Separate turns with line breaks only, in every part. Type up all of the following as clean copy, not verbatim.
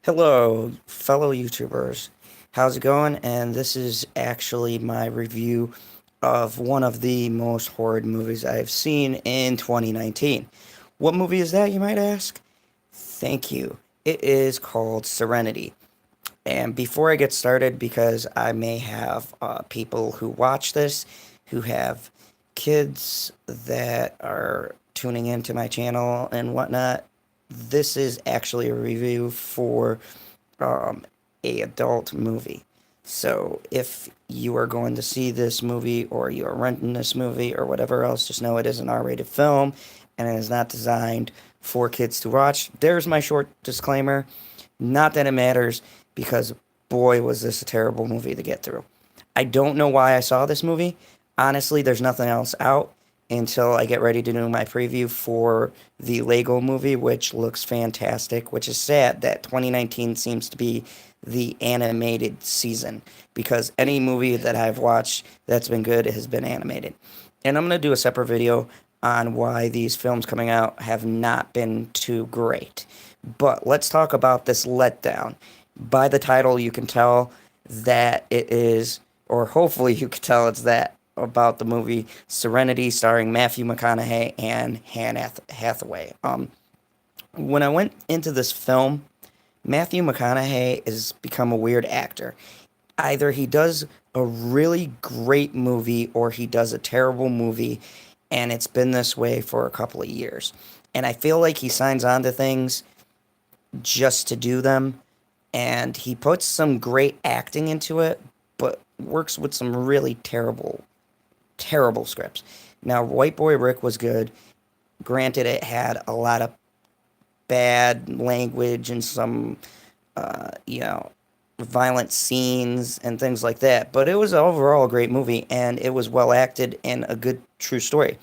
Hello, fellow YouTubers. How's it going? And this is actually my review of one of the most horrid movies I've seen in 2019. What movie is that, you might ask? Thank you. It is called Serenity. And before I get started, because I may have people who watch this who have kids that are tuning into my channel and whatnot, this is actually a review for um, a adult movie. So if you are going to see this movie or you are renting this movie or whatever else, just know it is an R-rated film and it is not designed for kids to watch. There's my short disclaimer. Not that it matters, because boy, was this a terrible movie to get through. I don't know why I saw this movie. Honestly, there's nothing else out until I get ready to do my preview for the Lego movie, which looks fantastic, which is sad that 2019 seems to be the animated season, because any movie that I've watched that's been good has been animated. And I'm going to do a separate video on why these films coming out have not been too great. But let's talk about this letdown. By the title, you can tell that it is, or hopefully you can tell it's that, about the movie Serenity, starring Matthew McConaughey and Hathaway. When I went into this film, Matthew McConaughey has become a weird actor. Either he does a really great movie or he does a terrible movie, and it's been this way for a couple of years. And I feel like he signs on to things just to do them, and he puts some great acting into it, but works with some really terrible scripts. Now, White Boy Rick was good. Granted, it had a lot of bad language and some, violent scenes and things like that, but it was overall a great movie, and it was well acted and a good true story.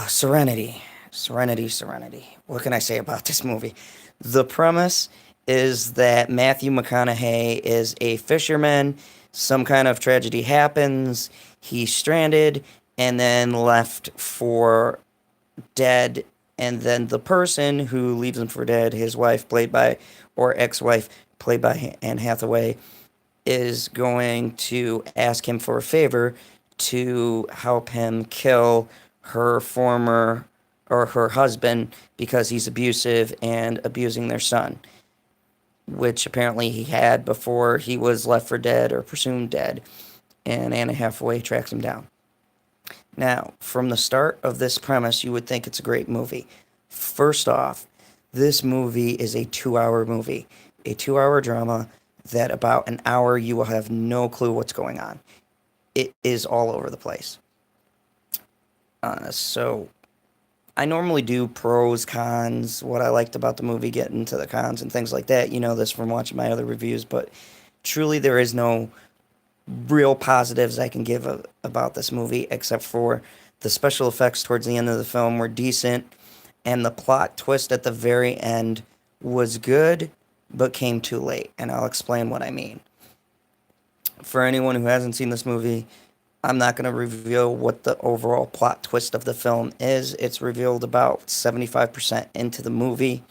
Serenity. Serenity. What can I say about this movie? The premise is that Matthew McConaughey is a fisherman. Some kind of tragedy happens. He's stranded and then left for dead. And then the person who leaves him for dead, his wife, played by, or ex-wife, played by Anne Hathaway, is going to ask him for a favor to help him kill her former, or her husband, because he's abusive and abusing their son, which apparently he had before he was left for dead or presumed dead, and Anna Hathaway tracks him down. Now, from the start of this premise, you would think it's a great movie. First off, this movie is a 2-hour movie, a 2-hour drama that about an hour you will have no clue what's going on. It is all over the place. So I normally do pros, cons, what I liked about the movie, get into the cons and things like that. You know this from watching my other reviews, but truly there is no real positives I can give about this movie, except for the special effects towards the end of the film were decent, and the plot twist at the very end was good, but came too late, and I'll explain what I mean. For anyone who hasn't seen this movie, I'm not going to reveal what the overall plot twist of the film is. It's revealed about 75% into the movie.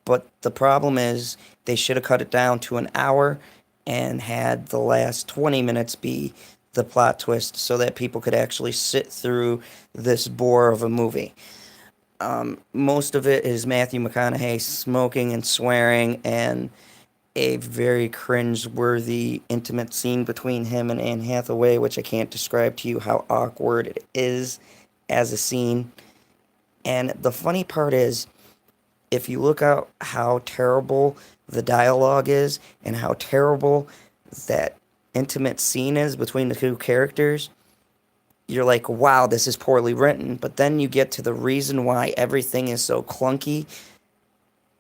But the problem is they should have cut it down to an hour and had the last 20 minutes be the plot twist so that people could actually sit through this bore of a movie. Most of it is Matthew McConaughey smoking and swearing, and a very cringe-worthy intimate scene between him and Anne Hathaway, which I can't describe to you how awkward it is as a scene. And the funny part is, if you look at how terrible the dialogue is and how terrible that intimate scene is between the two characters, you're like, wow, this is poorly written. But then you get to the reason why everything is so clunky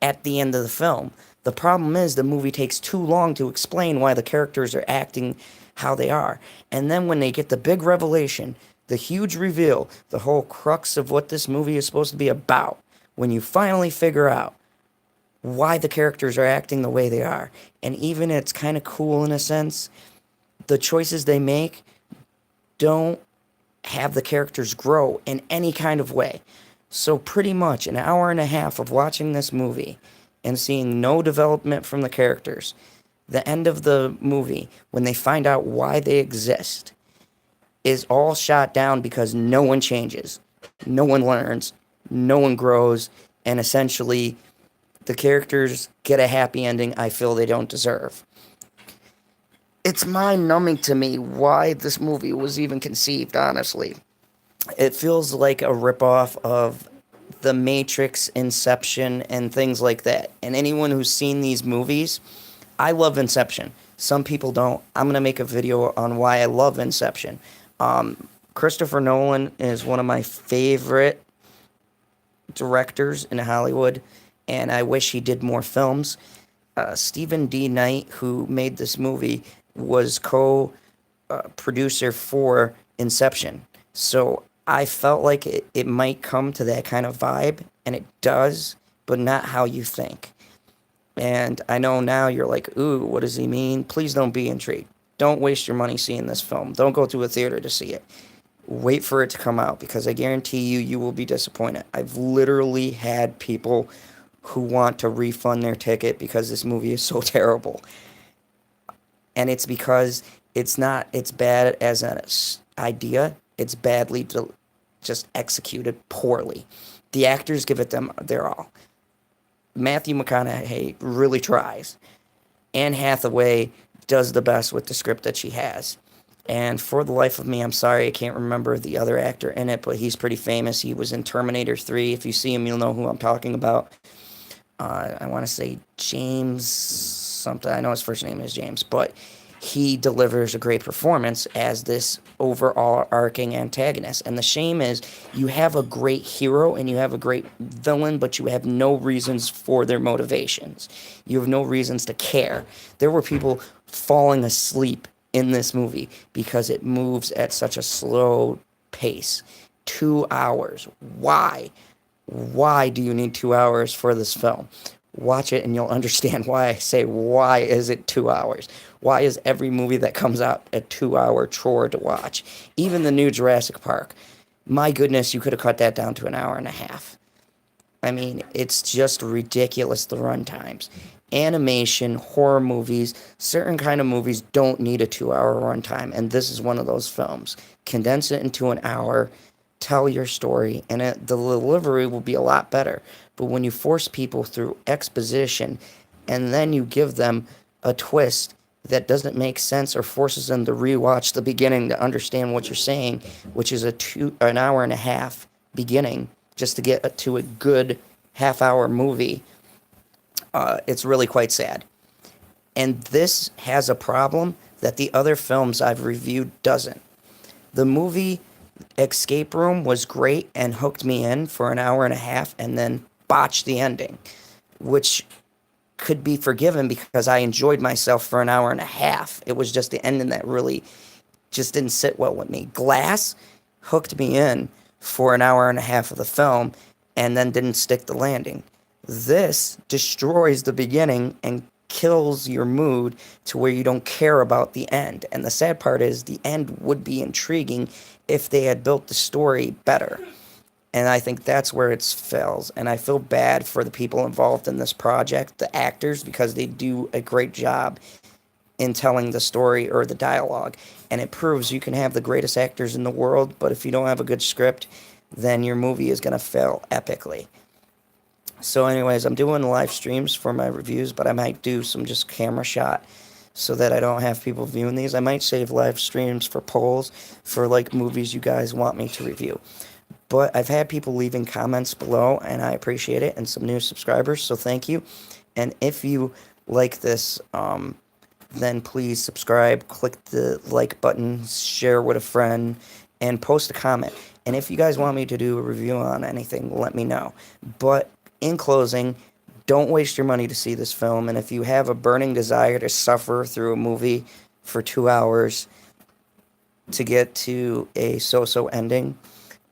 at the end of the film. The problem is the movie takes too long to explain why the characters are acting how they are. And then when they get the big revelation, the huge reveal, the whole crux of what this movie is supposed to be about, when you finally figure out why the characters are acting the way they are, and even it's kind of cool in a sense, the choices they make don't have the characters grow in any kind of way. So pretty much an hour and a half of watching this movie and seeing no development from the characters. The end of the movie, when they find out why they exist, is all shot down because no one changes, no one learns, no one grows, and essentially the characters get a happy ending I feel they don't deserve. It's mind-numbing to me why this movie was even conceived, honestly. It feels like a ripoff of The Matrix, Inception, and things like that. And anyone who's seen these movies, I love Inception. Some people don't. I'm going to make a video on why I love Inception. Christopher Nolan is one of my favorite directors in Hollywood, and I wish he did more films. Stephen D. Knight, who made this movie, was co-producer for Inception. So I felt like it might come to that kind of vibe, and it does, but not how you think. And I know now you're like, ooh, what does he mean? Please don't be intrigued. Don't waste your money seeing this film. Don't go to a theater to see it. Wait for it to come out, because I guarantee you, you will be disappointed. I've literally had people who want to refund their ticket because this movie is so terrible. And it's because it's bad as an idea. It's badly just executed poorly. The actors give it their all. Matthew McConaughey really tries. Anne Hathaway does the best with the script that she has. And for the life of me, I'm sorry, I can't remember the other actor in it, but he's pretty famous. He was in Terminator 3. If you see him, you'll know who I'm talking about. I want to say James something. I know his first name is James, but he delivers a great performance as this overall arcing antagonist. And the shame is you have a great hero and you have a great villain, but you have no reasons for their motivations. You have no reasons to care. There were people falling asleep in this movie because it moves at such a slow pace. 2 hours. Why? Why do you need 2 hours for this film? Watch it and you'll understand why I say, why is it 2 hours? Why is every movie that comes out a 2-hour chore to watch? Even the new Jurassic Park. My goodness, you could have cut that down to an hour and a half. I mean, it's just ridiculous, the run times. Animation, horror movies, certain kind of movies don't need a 2-hour runtime, and this is one of those films. Condense it into an hour, tell your story, and the delivery will be a lot better. But when you force people through exposition and then you give them a twist that doesn't make sense or forces them to rewatch the beginning to understand what you're saying, which is an hour and a half beginning just to get to a good half-hour movie, it's really quite sad. And this has a problem that the other films I've reviewed doesn't. The movie Escape Room was great and hooked me in for an hour and a half and then botched the ending, which could be forgiven because I enjoyed myself for an hour and a half. It was just the ending that really just didn't sit well with me. Glass hooked me in for an hour and a half of the film and then didn't stick the landing. This destroys the beginning and kills your mood to where you don't care about the end. And the sad part is the end would be intriguing if they had built the story better. And I think that's where it fails. And I feel bad for the people involved in this project, the actors, because they do a great job in telling the story or the dialogue. And it proves you can have the greatest actors in the world, but if you don't have a good script, then your movie is going to fail epically. So anyways, I'm doing live streams for my reviews, but I might do some just camera shot so that I don't have people viewing these. I might save live streams for polls for like movies you guys want me to review. But I've had people leaving comments below, and I appreciate it, and some new subscribers, so thank you. And if you like this, then please subscribe, click the like button, share with a friend, and post a comment. And if you guys want me to do a review on anything, let me know. But in closing, don't waste your money to see this film, and if you have a burning desire to suffer through a movie for 2 hours to get to a so-so ending,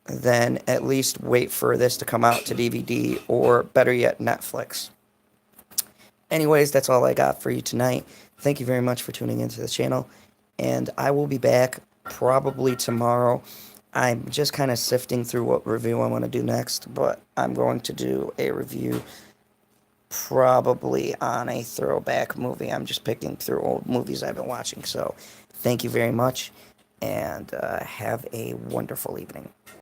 then at least wait for this to come out to DVD or, better yet, Netflix. Anyways, that's all I got for you tonight. Thank you very much for tuning into the channel, and I will be back probably tomorrow. I'm just kind of sifting through what review I want to do next, but I'm going to do a review probably on a throwback movie. I'm just picking through old movies I've been watching. So thank you very much, and have a wonderful evening.